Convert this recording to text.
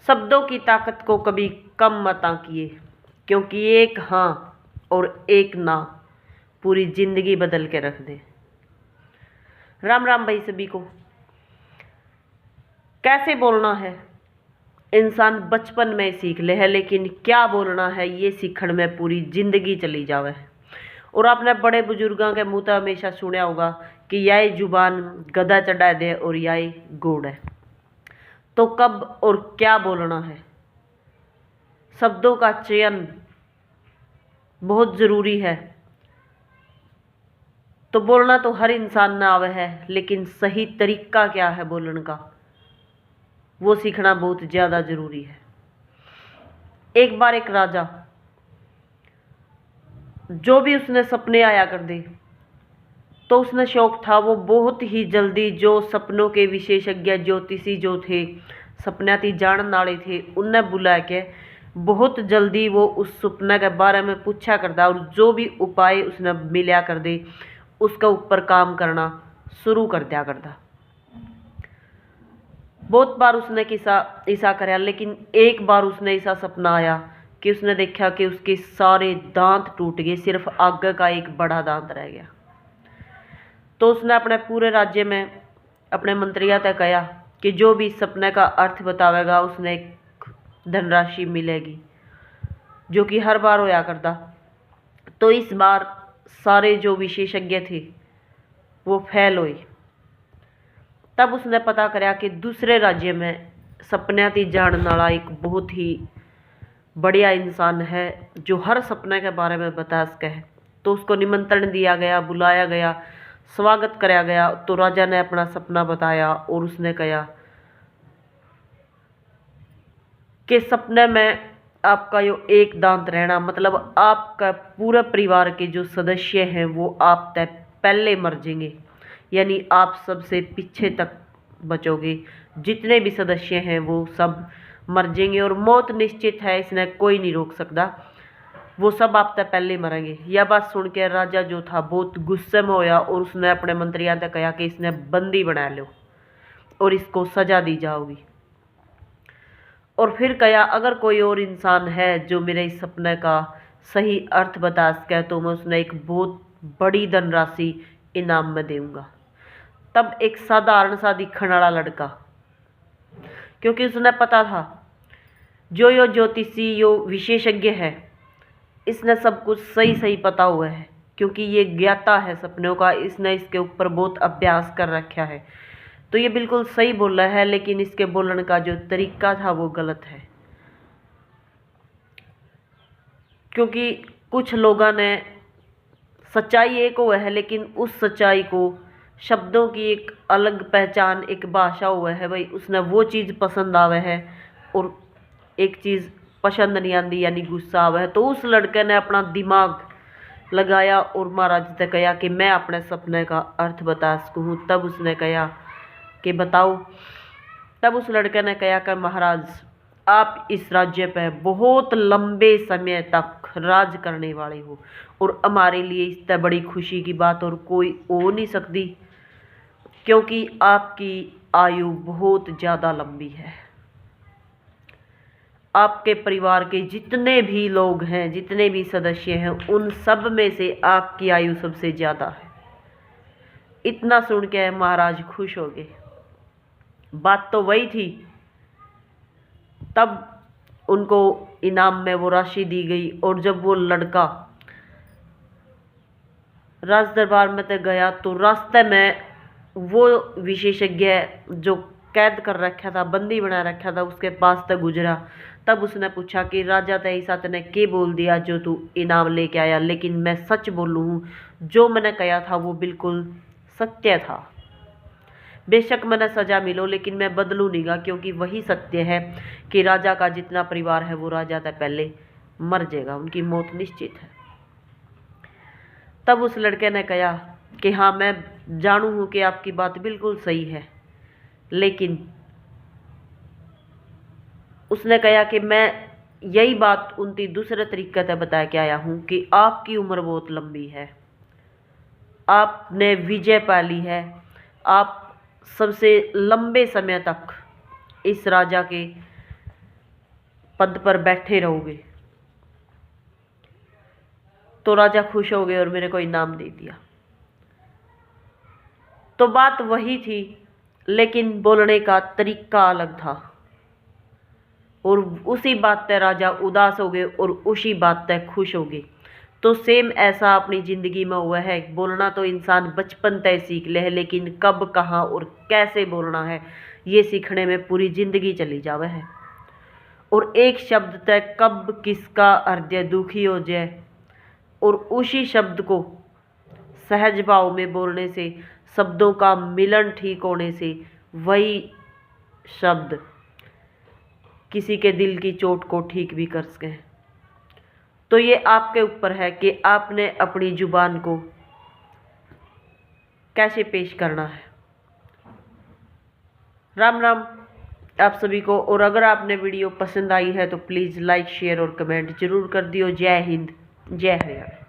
शब्दों की ताकत को कभी कम मत आंकिए, क्योंकि एक हाँ और एक ना पूरी जिंदगी बदल के रख दे। राम राम भाई सभी को। कैसे बोलना है इंसान बचपन में सीख ले है, लेकिन क्या बोलना है ये सीखण में पूरी जिंदगी चली जावे। और आपने बड़े बुजुर्गों के मुंह हमेशा सुना होगा कि यही जुबान गधा चढ़ा दे और यही घोड़ है। तो कब और क्या बोलना है, शब्दों का चयन बहुत जरूरी है। तो बोलना तो हर इंसान ना आवे है, लेकिन सही तरीका क्या है बोलने का वो सीखना बहुत ज्यादा जरूरी है। एक बार एक राजा, जो भी उसने सपने आया कर दे, तो उसने शौक था वो बहुत ही जल्दी जो सपनों के विशेषज्ञ ज्योतिषी जो थे, सपनाती जानने वाले थे, उन्हें बुला के बहुत जल्दी वो उस सपने के बारे में पूछा करता और जो भी उपाय उसने मिला कर दे उसके ऊपर काम करना शुरू कर दिया करता। बहुत बार उसने किसा ऐसा कराया, लेकिन एक बार उसने ऐसा सपना आया कि उसने देखा कि उसके सारे दांत टूट गए, सिर्फ आगे का एक बड़ा दांत रह गया। तो उसने अपने पूरे राज्य में अपने मंत्रियों तक कहा कि जो भी सपने का अर्थ बतावेगा उसने एक धनराशि मिलेगी, जो कि हर बार होया करता। तो इस बार सारे जो विशेषज्ञ थे वो फेल हुए। तब उसने पता कराया कि दूसरे राज्य में सपने की जानने वाला एक बहुत ही बढ़िया इंसान है जो हर सपने के बारे में बता सके है। तो उसको निमंत्रण दिया गया, बुलाया गया, स्वागत कराया गया। तो राजा ने अपना सपना बताया और उसने कहा कि सपने में आपका यो एक दांत रहना, मतलब आपका पूरा परिवार के जो सदस्य हैं वो आप तय पहले मर जाएंगे, यानी आप सबसे पीछे तक बचोगे। जितने भी सदस्य हैं वो सब मर जाएंगे और मौत निश्चित है, इसने कोई नहीं रोक सकता, वो सब आप तक पहले मरेंगे। यह बात सुन के राजा जो था बहुत गुस्से में होया और उसने अपने मंत्रियों से कहा कि इसने बंदी बना लो और इसको सजा दी जाओगी। और फिर कहा अगर कोई और इंसान है जो मेरे इस सपने का सही अर्थ बता सके तो मैं उसने एक बहुत बड़ी धनराशि इनाम में दूंगा। तब एक साधारण सा दिखने वाला लड़का, क्योंकि उसने पता था जो यो ज्योतिषी यो विशेषज्ञ है इसने सब कुछ सही सही पता हुआ है, क्योंकि ये ज्ञाता है सपनों का, इसने इसके ऊपर बहुत अभ्यास कर रखा है। तो ये बिल्कुल सही बोल रहा है, लेकिन इसके बोलने का जो तरीका था वो गलत है। क्योंकि कुछ लोगों ने सच्चाई एक हुआ है, लेकिन उस सच्चाई को शब्दों की एक अलग पहचान, एक भाषा हुआ है भाई, उसने वो चीज़ पसंद आवे है और एक चीज़ पसंद नहीं आती यानी गुस्सा आवे है। तो उस लड़के ने अपना दिमाग लगाया और महाराज से कहा कि मैं अपने सपने का अर्थ बता सकूँ। तब उसने कहा कि बताओ। तब उस लड़के ने कहा कि महाराज आप इस राज्य पे बहुत लंबे समय तक राज करने वाले हो और हमारे लिए इससे बड़ी खुशी की बात और कोई हो नहीं सकती, क्योंकि आपकी आयु बहुत ज़्यादा लंबी है। आपके परिवार के जितने भी लोग हैं, जितने भी सदस्य हैं, उन सब में से आपकी आयु सबसे ज़्यादा है। इतना सुन के महाराज खुश हो गए। बात तो वही थी। तब उनको इनाम में वो राशि दी गई और जब वो लड़का राज दरबार में तक गया तो रास्ते में वो विशेषज्ञ जो कैद कर रखा था, बंदी बना रखा था, उसके पास तक गुजरा। तब उसने पूछा कि राजा तेईसा तने के बोल दिया जो तू इनाम लेके आया? लेकिन मैं सच बोलूँ हूँ, जो मैंने कहा था वो बिल्कुल सत्य था। बेशक मैंने सजा मिलो लेकिन मैं बदलू नहीं गा, क्योंकि वही सत्य है कि राजा का जितना परिवार है वो राजा से पहले मर जाएगा, उनकी मौत निश्चित है। तब उस लड़के ने कहा कि हाँ मैं जानू हूँ कि आपकी बात बिल्कुल सही है, लेकिन उसने कहा कि मैं यही बात उनकी दूसरे तरीके से बता के आया हूँ कि आपकी उम्र बहुत लंबी है, आपने विजय पा ली है, आप सबसे लंबे समय तक इस राजा के पद पर बैठे रहोगे। तो राजा खुश हो गए और मेरे को इनाम दे दिया। तो बात वही थी, लेकिन बोलने का तरीका अलग था। और उसी बात पे राजा उदास हो गए और उसी बात पे खुश हो गए। तो सेम ऐसा अपनी ज़िंदगी में हुआ है। बोलना तो इंसान बचपन तय सीख ले है, लेकिन कब कहाँ और कैसे बोलना है ये सीखने में पूरी ज़िंदगी चली जावे है। और एक शब्द तक कब किसका हृदय दुखी हो जाए, और उसी शब्द को सहज भाव में बोलने से, शब्दों का मिलन ठीक होने से वही शब्द किसी के दिल की चोट को ठीक भी कर सके। तो ये आपके ऊपर है कि आपने अपनी जुबान को कैसे पेश करना है। राम राम आप सभी को। और अगर आपने वीडियो पसंद आई है तो प्लीज़ लाइक शेयर और कमेंट जरूर कर दियो। जय हिंद, जय हरियाणा।